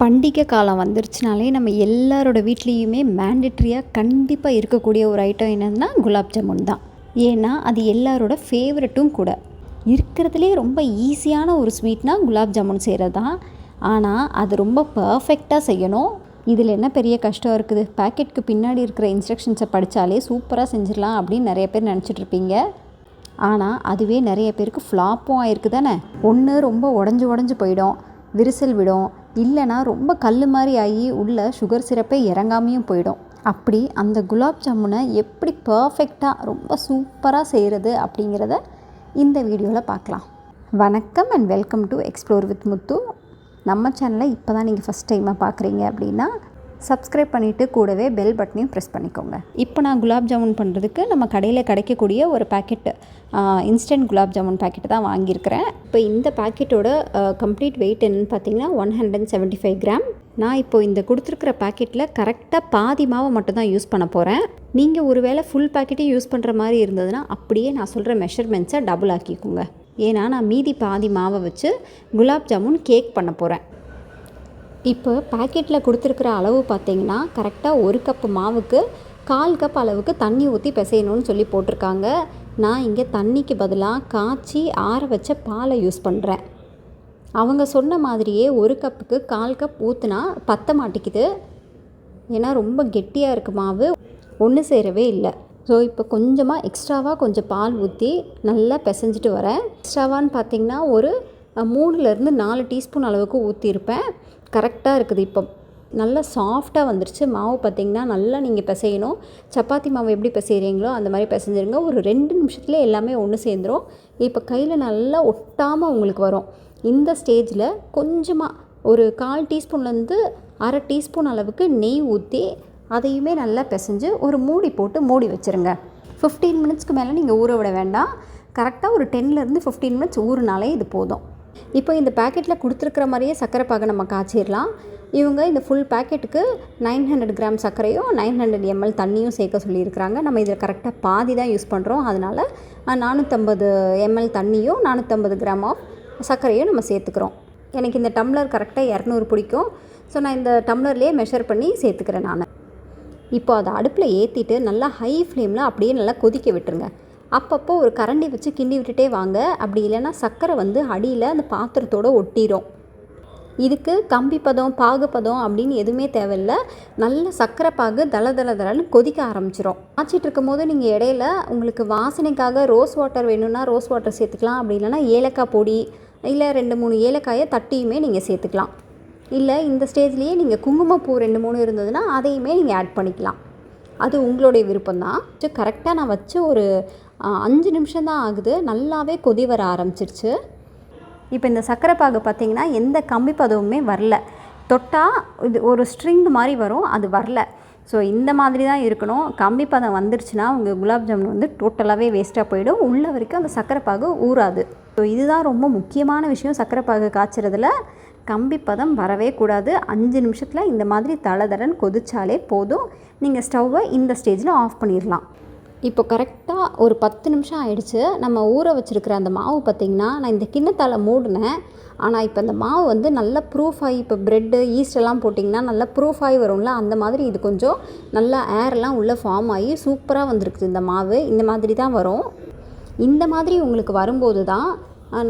பண்டிகை காலம் வந்துருச்சுனாலே நம்ம எல்லாரோட வீட்லேயுமே மேண்டட்ரியாக கண்டிப்பாக இருக்கக்கூடிய ஒரு ஐட்டம் என்னன்னா குலாப் ஜாமுன் தான். ஏன்னா அது எல்லாரோட ஃபேவரட்டும் கூட. இருக்கிறதுலே ரொம்ப ஈஸியான ஒரு ஸ்வீட்னா குலாப் ஜாமுன் செய்கிறது தான். ஆனால் அது ரொம்ப பர்ஃபெக்டாக செய்யணும். இதில் என்ன பெரிய கஷ்டம் இருக்குது? பேக்கெட்டுக்கு பின்னாடி இருக்கிற இன்ஸ்ட்ரக்ஷன்ஸை படித்தாலே சூப்பராக செஞ்சிடலாம் அப்படின்னு நிறைய பேர் நினச்சிட்ருப்பீங்க. ஆனால் அதுவே நிறைய பேருக்கு ஃப்ளாப்பும் ஆகிருக்கு தானே. ஒன்று ரொம்ப உடஞ்சி போயிடும், விரிசல் விடும், இல்லைனா ரொம்ப கல் மாதிரி ஆகி உள்ள சுகர் சிரப்பே இறங்காமையும் போயிடும். அப்படி அந்த குலாப் ஜாமுனை எப்படி பர்ஃபெக்டாக ரொம்ப சூப்பராக செய்கிறது அப்படிங்கிறத இந்த வீடியோவில் பார்க்கலாம். வணக்கம் and welcome to explore with Muthu. நம்ம சேனலை இப்போ தான் நீங்கள் ஃபஸ்ட் டைமாக பார்க்குறீங்க அப்படின்னா சப்ஸ்கிரைப் பண்ணிவிட்டு கூடவே பெல் பட்டனையும் ப்ரெஸ் பண்ணிக்கோங்க. இப்போ நான் குலாப் ஜாமுன் பண்ணுறதுக்கு நம்ம கடையில் கிடைக்கக்கூடிய ஒரு packet instant gulab jamun packet தான் வாங்கியிருக்கிறேன். இப்போ இந்த பேக்கெட்டோட கம்ப்ளீட் வெயிட் என்னென்னு பார்த்தீங்கன்னா 175 கிராம். நான் இப்போது இந்த கொடுத்துருக்குற பேக்கெட்டில் கரெக்டாக பாதி மாவை மட்டும் தான் யூஸ் பண்ண போகிறேன். நீங்கள் ஒரு வேளை ஃபுல் பேக்கெட்டே யூஸ் பண்ணுற மாதிரி இருந்ததுன்னா அப்படியே நான் சொல்கிற மெஷர்மெண்ட்ஸை டபுள் ஆக்கிக்கோங்க. ஏன்னா நான் மீதி பாதி மாவை வச்சு குலாப் ஜாமுன் கேக் பண்ண போகிறேன். இப்போ பேக்கெட்டில் கொடுத்துருக்குற அளவு பார்த்திங்கன்னா கரெக்டாக 1 கப்பு மாவுக்கு 1/4 கப் அளவுக்கு தண்ணி ஊற்றி பிசையணும்னு சொல்லி போட்டிருக்காங்க. நான் இங்கே தண்ணிக்கு பதிலாக காய்ச்சி ஆற வச்ச பாலை யூஸ் பண்ணுறேன். அவங்க சொன்ன மாதிரியே 1 கப்புக்கு 1/4 கப் ஊற்றுனா பத்த மாட்டேங்குது. ஏன்னா ரொம்ப கெட்டியாக இருக்குது மாவு, ஒன்று சேரவே இல்லை. ஸோ இப்போ கொஞ்சமாக எக்ஸ்ட்ராவாக கொஞ்சம் பால் ஊற்றி நல்லா பிசைஞ்சிட்டு வரேன். எக்ஸ்ட்ராவான்னு பார்த்திங்கன்னா ஒரு 3-4 டீஸ்பூன் அளவுக்கு ஊற்றிருப்பேன். கரெக்டாக இருக்குது. இப்போ நல்லா சாஃப்டாக வந்துருச்சு மாவு. பார்த்திங்கன்னா நல்லா நீங்கள் பிசையணும். சப்பாத்தி மாவு எப்படி பிசைகிறீங்களோ அந்த மாதிரி பிசைஞ்சிருங்க. ஒரு 2 நிமிஷத்துலேயே எல்லாமே ஒன்று சேர்ந்துடும். இப்போ கையில் நல்லா ஒட்டாமல் உங்களுக்கு வரும். இந்த ஸ்டேஜில் கொஞ்சமாக ஒரு 1/4 டீஸ்பூன்லேருந்து 1/2 டீஸ்பூன் அளவுக்கு நெய் ஊற்றி அதையுமே நல்லா பிசைஞ்சு ஒரு மூடி போட்டு மூடி வச்சுருங்க. 15 மினிட்ஸ்க்கு மேலே நீங்கள் ஊற விட வேண்டாம். கரெக்டாக ஒரு 10லேருந்து 15 மினிட்ஸ் ஊறினாலே இது போதும். இப்போ இந்த பேக்கெட்டில் கொடுத்துருக்குற மாதிரியே சர்க்கரை பாகை நம்ம காய்ச்சிடலாம். இவங்க இந்த ஃபுல் பேக்கெட்டுக்கு 900 கிராம் சர்க்கரையும் 900 ml தண்ணியும் சேர்க்க சொல்லியிருக்கிறாங்க. நம்ம இதில் கரெக்டாக பாதி தான் யூஸ் பண்ணுறோம். அதனால் 450 ml தண்ணியும் 450 கிராம் ஆஃப் சர்க்கரையும் நம்ம சேர்த்துக்கிறோம். எனக்கு இந்த டம்ளர் கரெக்டாக 200 பிடிக்கும். ஸோ நான் இந்த டம்ளர்லேயே மெஷர் பண்ணி சேர்த்துக்கிறேன் நான். இப்போ அதை அடுப்பில் ஏற்றிட்டு நல்லா ஹை ஃப்ளேமில் அப்படியே நல்லா கொதிக்க விட்டுருங்க. அப்பப்போ ஒரு கரண்டி வச்சு கிண்டி விட்டுட்டே வாங்க. அப்படி இல்லைன்னா சர்க்கரை அடியில் அந்த பாத்திரத்தோடு ஒட்டிடும். இதுக்கு கம்பி பதம் பாகுப்பதம் அப்படின்னு எதுவுமே தேவையில்லை. நல்ல சர்க்கரை பாகு தளன்னு கொதிக்க ஆரம்பிச்சிடும். காய்ச்சிட்டு இருக்கும் போது நீங்கள் இடையில உங்களுக்கு வாசனைக்காக ரோஸ் வாட்டர் வேணும்னா ரோஸ் வாட்டர் சேர்த்துக்கலாம். அப்படி இல்லைனா ஏலக்காய் பொடி இல்லை 2-3 ஏலக்காயை தட்டியுமே நீங்கள் சேர்த்துக்கலாம். இல்லை இந்த ஸ்டேஜ்லேயே நீங்கள் குங்குமப்பூ 2-3 இருந்ததுன்னா அதையுமே நீங்கள் ஆட் பண்ணிக்கலாம். அது உங்களுடைய விருப்பம்தான். கரெக்டாக நான் வச்சு ஒரு 5 நிமிஷம் தான் ஆகுது. நல்லாவே கொதி வர ஆரம்பிச்சிருச்சு. இப்போ இந்த சர்க்கரை பாகு பார்த்திங்கன்னா எந்த கம்பி பதவுமே வரல. தொட்டால் இது ஒரு ஸ்ட்ரிங் மாதிரி வரும், அது வரல. ஸோ இந்த மாதிரி தான் இருக்கணும். கம்பி பதம் வந்துருச்சுன்னா உங்கள் குலாப் ஜாமுன் டோட்டலாகவே வேஸ்ட்டாக போயிடும். உள்ள வரைக்கும் அந்த சர்க்கரை பாகு ஊறாது. ஸோ இதுதான் ரொம்ப முக்கியமான விஷயம். சர்க்கரை பாகு காய்ச்சறதுல கம்பி பதம் வரவே கூடாது. 5 நிமிஷத்தில் இந்த மாதிரி தளதளன்னு கொதிச்சாலே போதும். நீங்கள் ஸ்டவ்வை இந்த ஸ்டேஜில் ஆஃப் பண்ணிடலாம். இப்போ கரெக்டாக ஒரு 10 நிமிஷம் ஆகிடுச்சு. நம்ம ஊற வச்சுருக்கிற அந்த மாவு பார்த்திங்கன்னா நான் இந்த கிண்ணத்தால் மூடினேன். ஆனால் இப்போ அந்த மாவு நல்லா ப்ரூஃப் ஆகி, இப்போ ப்ரெட்டு ஈஸ்டெல்லாம் போட்டிங்கன்னா நல்லா ப்ரூஃப் ஆகி வரும்ல, அந்த மாதிரி இது கொஞ்சம் நல்லா ஏர்லாம் உள்ளே ஃபார்ம் ஆகி சூப்பராக வந்திருக்குது இந்த மாவு. இந்த மாதிரி தான் வரும். இந்த மாதிரி உங்களுக்கு வரும்போது தான்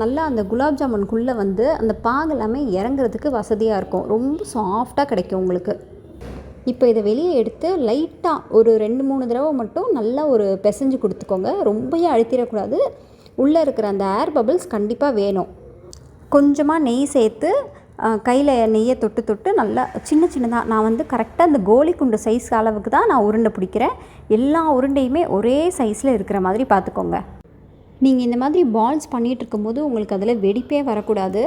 நல்லா அந்த குலாப் ஜாமுனுக்குள்ளே அந்த பாகு எல்லாமே இறங்குறதுக்கு வசதியாக இருக்கும். ரொம்ப சாஃப்டாக கிடைக்கும் உங்களுக்கு. இப்போ இதை வெளியே எடுத்து லைட்டாக ஒரு 2-3 தடவை மட்டும் நல்லா ஒரு பிசைஞ்சு கொடுத்துக்கோங்க. ரொம்பவே அழுத்திடக்கூடாது. உள்ளே இருக்கிற அந்த ஏர் பபிள்ஸ் கண்டிப்பாக வேணும். கொஞ்சமாக நெய் சேர்த்து கையில் நெய்யை தொட்டு நல்லா சின்னதாக நான் கரெக்டாக இந்த கோலி குண்டு சைஸ் அளவுக்கு தான் நான் உருண்டை பிடிக்கிறேன். எல்லா உருண்டையுமே ஒரே சைஸில் இருக்கிற மாதிரி பார்த்துக்கோங்க. நீங்கள் இந்த மாதிரி பால்ஸ் பண்ணிகிட்டு இருக்கும்போது உங்களுக்கு அதில் வெடிப்பே வரக்கூடாது.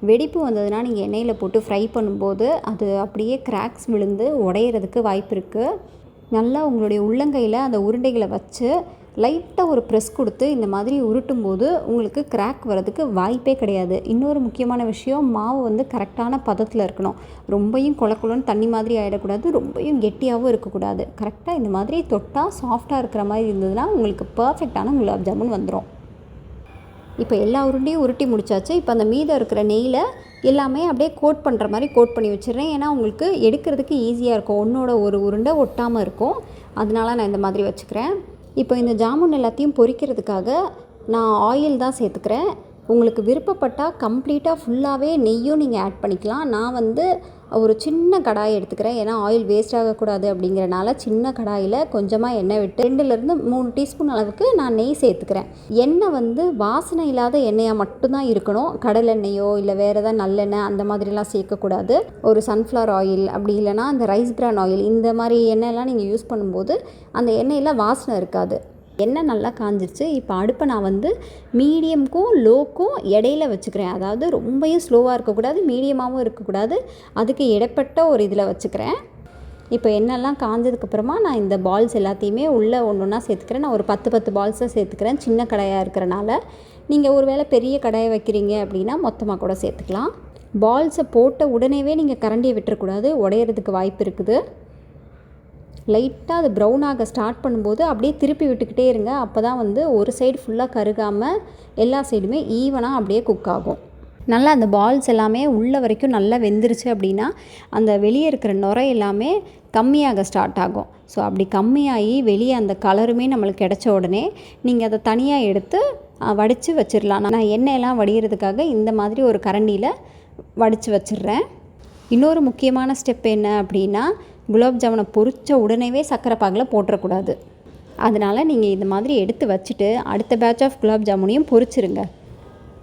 வெடிப்பு வந்ததுன்னா நீங்கள் எண்ணெயில் போட்டு ஃப்ரை பண்ணும்போது அது அப்படியே கிராக்ஸ் விழுந்து உடையிறதுக்கு வாய்ப்பு இருக்குது. நல்லா உங்களுடைய உள்ளங்கையில் அந்த உருண்டைகளை வச்சு லைட்டாக ஒரு ப்ரெஸ் கொடுத்து இந்த மாதிரி உருட்டும் போது உங்களுக்கு கிராக் வரதுக்கு வாய்ப்பே கிடையாது. இன்னொரு முக்கியமான விஷயம், மாவு கரெக்டான பதத்தில் இருக்கணும். ரொம்பையும் குளக்குளன்னு தண்ணி மாதிரி ஆகிடக்கூடாது, ரொம்பையும் கெட்டியாகவும் இருக்கக்கூடாது. கரெக்டாக இந்த மாதிரி தொட்டால் சாஃப்டாக இருக்கிற மாதிரி இருந்ததுன்னா உங்களுக்கு பர்ஃபெக்டான குலாப் ஜாமுன் வந்துடும். இப்போ எல்லா உருண்டையும் உருட்டி முடிச்சாச்சு. இப்போ அந்த மீதம் இருக்கிற நெய்யில் எல்லாமே அப்படியே கோட் பண்ணுற மாதிரி கோட் பண்ணி வச்சிடுறேன். ஏன்னா உங்களுக்கு எடுக்கிறதுக்கு ஈஸியாக இருக்கும், ஒன்றோட ஒரு உருண்டை ஒட்டாமல் இருக்கும். அதனால நான் இந்த மாதிரி வச்சுக்கிறேன். இப்போ இந்த ஜாமுன் எல்லாத்தையும் பொரிக்கிறதுக்காக நான் ஆயில் தான் சேர்த்துக்கிறேன். உங்களுக்கு விருப்பப்பட்டால் கம்ப்ளீட்டாக ஃபுல்லாகவே நெய்யும் நீங்கள் ஆட் பண்ணிக்கலாம். நான் ஒரு சின்ன கடாய் எடுத்துக்கிறேன். ஏன்னா ஆயில் வேஸ்ட் ஆகக்கூடாது அப்படிங்கிறனால சின்ன கடாயில் கொஞ்சமாக எண்ணெய் விட்டு 2லேருந்து 3 டீஸ்பூன் அளவுக்கு நான் நெய் சேர்த்துக்கிறேன். எண்ணெய் வாசனை இல்லாத எண்ணெயாக மட்டும்தான் இருக்கணும். கடலெண்ணெயோ இல்லை வேறு ஏதாவது நல்லெண்ணெய் அந்த மாதிரிலாம் சேர்க்கக்கூடாது. ஒரு சன்ஃப்ளவர் ஆயில் அப்படி இல்லைனா அந்த ரைஸ் பிரான் ஆயில் இந்த மாதிரி எண்ணெயெல்லாம் நீங்கள் யூஸ் பண்ணும்போது அந்த எண்ணெயில் வாசனை இருக்காது. எண்ணெய் நல்லா காஞ்சிருச்சு. இப்போ அடுப்பை நான் மீடியமுக்கும் லோக்கும் இடையில வச்சுக்கிறேன். அதாவது ரொம்பவும் ஸ்லோவாக இருக்கக்கூடாது, மீடியமாகவும் இருக்கக்கூடாது, அதுக்கு இடைப்பட்ட ஒரு இதில் வச்சுக்கிறேன். இப்போ எண்ணெய்லாம் காஞ்சதுக்கப்புறமா நான் இந்த பால்ஸ் எல்லாத்தையுமே உள்ளே ஒன்று ஒன்றா சேர்த்துக்கிறேன். நான் ஒரு 10 பால்ஸாக சேர்த்துக்கிறேன், சின்ன கடாயாக இருக்கிறனால. நீங்கள் ஒரு வேளை பெரிய கடாயை வைக்கிறீங்க அப்படின்னா மொத்தமாக கூட சேர்த்துக்கலாம். பால்ஸை போட்ட உடனேவே நீங்கள் கரண்டியை விட்டுறக்கூடாது, உடையிறதுக்கு வாய்ப்பு இருக்குது. லைட்டாக அது ப்ரௌன் ஆக ஸ்டார்ட் பண்ணும்போது அப்படியே திருப்பி விட்டுக்கிட்டே இருங்க. அப்போ தான் ஒரு சைடு ஃபுல்லாக கருகாமல் எல்லா சைடுமே ஈவனாக அப்படியே குக் ஆகும். நல்லா அந்த பால்ஸ் எல்லாமே உள்ள வரைக்கும் நல்லா வெந்துருச்சு அப்படின்னா அந்த வெளியே இருக்கிற நுரை எல்லாமே கம்மியாக ஸ்டார்ட் ஆகும். ஸோ அப்படி கம்மியாகி வெளியே அந்த கலருமே நம்மளுக்கு கிடச்ச உடனே நீங்கள் அதை தனியாக எடுத்து வடித்து வச்சிடலாம். நான் எண்ணெயெல்லாம் வடிகிறதுக்காக இந்த மாதிரி ஒரு கரண்டியில் வடித்து வச்சிடுறேன். இன்னொரு முக்கியமான ஸ்டெப் என்ன அப்படின்னா, குலாப் ஜாமுனை பொரித்த உடனேவே சர்க்கரை பாகில் போட்டுறக்கூடாது. அதனால் நீங்கள் இந்த மாதிரி எடுத்து வச்சுட்டு அடுத்த பேட்ச் ஆஃப் குலாப் ஜாமுனையும் பொரிச்சிருங்க.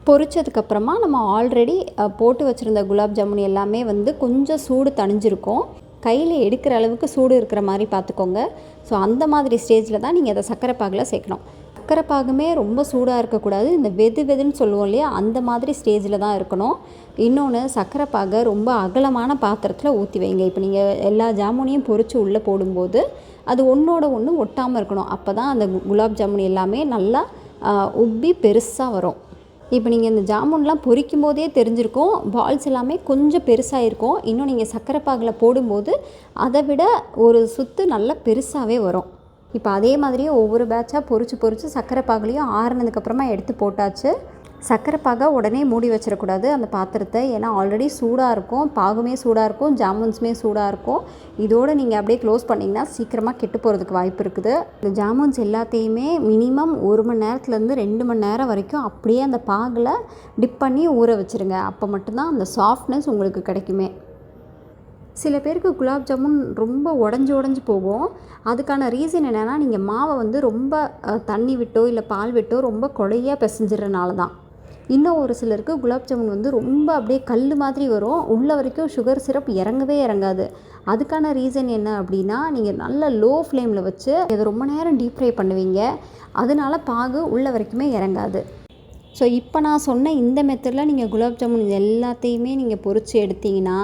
பொரிச்சதுக்கப்புறமா நம்ம ஆல்ரெடி போட்டு வச்சுருந்த குலாப் ஜாமுன் எல்லாமே கொஞ்சம் சூடு தணிஞ்சிருக்கும். கையில் எடுக்கிற அளவுக்கு சூடு இருக்கிற மாதிரி பார்த்துக்கோங்க. ஸோ அந்த மாதிரி ஸ்டேஜில் தான் நீங்கள் அதை சர்க்கரை பாகில் சேர்க்கணும். சர்க்கரை பாகுமே ரொம்ப சூடாக இருக்கக்கூடாது, இந்த வெதுன்னு சொல்லுவோம் இல்லையா, அந்த மாதிரி ஸ்டேஜில் தான் இருக்கணும். இன்னொன்று, சர்க்கரை பாகை ரொம்ப அகலமான பாத்திரத்தில் ஊற்றி வைங்க. இப்போ நீங்கள் எல்லா ஜாமுனையும் பொரித்து உள்ளே போடும்போது அது ஒன்றோட ஒன்று ஒட்டாமல் இருக்கணும். அப்போ தான் அந்த குலாப் ஜாமுன் எல்லாமே நல்லா உப்பி பெருசாக வரும். இப்போ நீங்கள் இந்த ஜாமுன்லாம் பொரிக்கும் போதே தெரிஞ்சிருக்கும், பால்ஸ் எல்லாமே கொஞ்சம் பெருசாக இருக்கும். இன்னும் நீங்கள் சர்க்கரை பாகில் போடும்போது அதை விட ஒரு சுத்து நல்லா பெருசாகவே வரும். இப்போ அதே மாதிரியே ஒவ்வொரு பேட்சாக பொரித்து சர்க்கரை பாகுலையும் ஆறுனதுக்கப்புறமா எடுத்து போட்டாச்சு. சர்க்கரை பாகை உடனே மூடி வச்சிடக்கூடாது அந்த பாத்திரத்தை. ஏன்னா ஆல்ரெடி சூடாக இருக்கும், பாகுமே சூடாக இருக்கும், ஜாமுன்ஸுமே சூடாக இருக்கும். இதோடு நீங்கள் அப்படியே க்ளோஸ் பண்ணிங்கன்னா சீக்கிரமாக கெட்டு போகிறதுக்கு வாய்ப்பு இருக்குது. இந்த ஜாமுன்ஸ் எல்லாத்தையுமே மினிமம் 1 மணி நேரத்துலேருந்து 2 மணி நேரம் வரைக்கும் அப்படியே அந்த பாகில் டிப் பண்ணி ஊற வச்சுருங்க. அப்போ மட்டும்தான் அந்த சாஃப்ட்னஸ் உங்களுக்கு கிடைக்குமே. சில பேருக்கு குலாப் ஜாமுன் ரொம்ப உடஞ்சி போகும். அதுக்கான ரீசன் என்னென்னா, நீங்கள் மாவை ரொம்ப தண்ணி விட்டோ இல்லை பால் விட்டோ ரொம்ப குழையாக பிசைஞ்சிடறனால தான். இன்னும் ஒரு சிலருக்கு குலாப் ஜாமுன் ரொம்ப அப்படியே கல் மாதிரி வரும், உள்ள வரைக்கும் சுகர் சிரப் இறங்கவே இறங்காது. அதுக்கான ரீசன் என்ன அப்படின்னா, நீங்கள் நல்ல லோ ஃப்ளேமில் வச்சு அதை ரொம்ப நேரம் டீப் ஃப்ரை பண்ணுவீங்க, அதனால பாகு உள்ள வரைக்குமே இறங்காது. ஸோ இப்போ நான் சொன்ன இந்த மெத்தடில் நீங்கள் குலாப் ஜாமுன் இது எல்லாத்தையுமே நீங்கள் பொரித்து எடுத்திங்கன்னா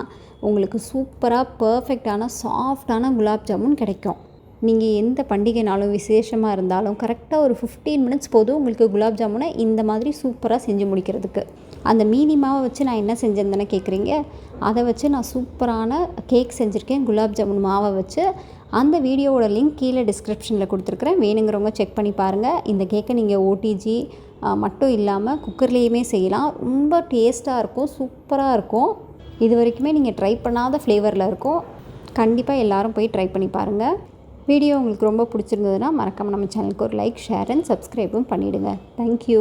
உங்களுக்கு சூப்பராக பர்ஃபெக்டான சாஃப்டான குலாப் ஜாமுன் கிடைக்கும். நீங்கள் எந்த பண்டிகைனாலும் விசேஷமாக இருந்தாலும் கரெக்டாக ஒரு 15 மினிட்ஸ் போதும் உங்களுக்கு குலாப் ஜாமுனை இந்த மாதிரி சூப்பராக செஞ்சு முடிக்கிறதுக்கு. அந்த மீனி மாவை வச்சு நான் என்ன செஞ்சேன்னு கேட்குறீங்க, அதை வச்சு நான் சூப்பரான கேக் செஞ்சுருக்கேன் குலாப் ஜாமுன் மாவை வச்சு. அந்த வீடியோவோட லிங்க் கீழே டிஸ்கிரிப்ஷனில் கொடுத்துருக்குறேன், வேணுங்கிறவங்க செக் பண்ணி பாருங்கள். இந்த கேக்கை நீங்கள் ஓடிஜி மட்டும் இல்லாமல் குக்கர்லேயுமே செய்யலாம், ரொம்ப டேஸ்ட்டாக இருக்கும், சூப்பராக இருக்கும். இது வரைக்குமே நீங்கள் ட்ரை பண்ணாத ஃப்ளேவரில் இருக்கும். கண்டிப்பாக எல்லோரும் போய் ட்ரை பண்ணி பாருங்கள். வீடியோ உங்களுக்கு ரொம்ப பிடிச்சிருந்ததுன்னா மறக்காமல் நம்ம சேனலுக்கு ஒரு லைக், ஷேர் அண்ட் சப்ஸ்கிரைபும் பண்ணிவிடுங்க. தேங்க்யூ.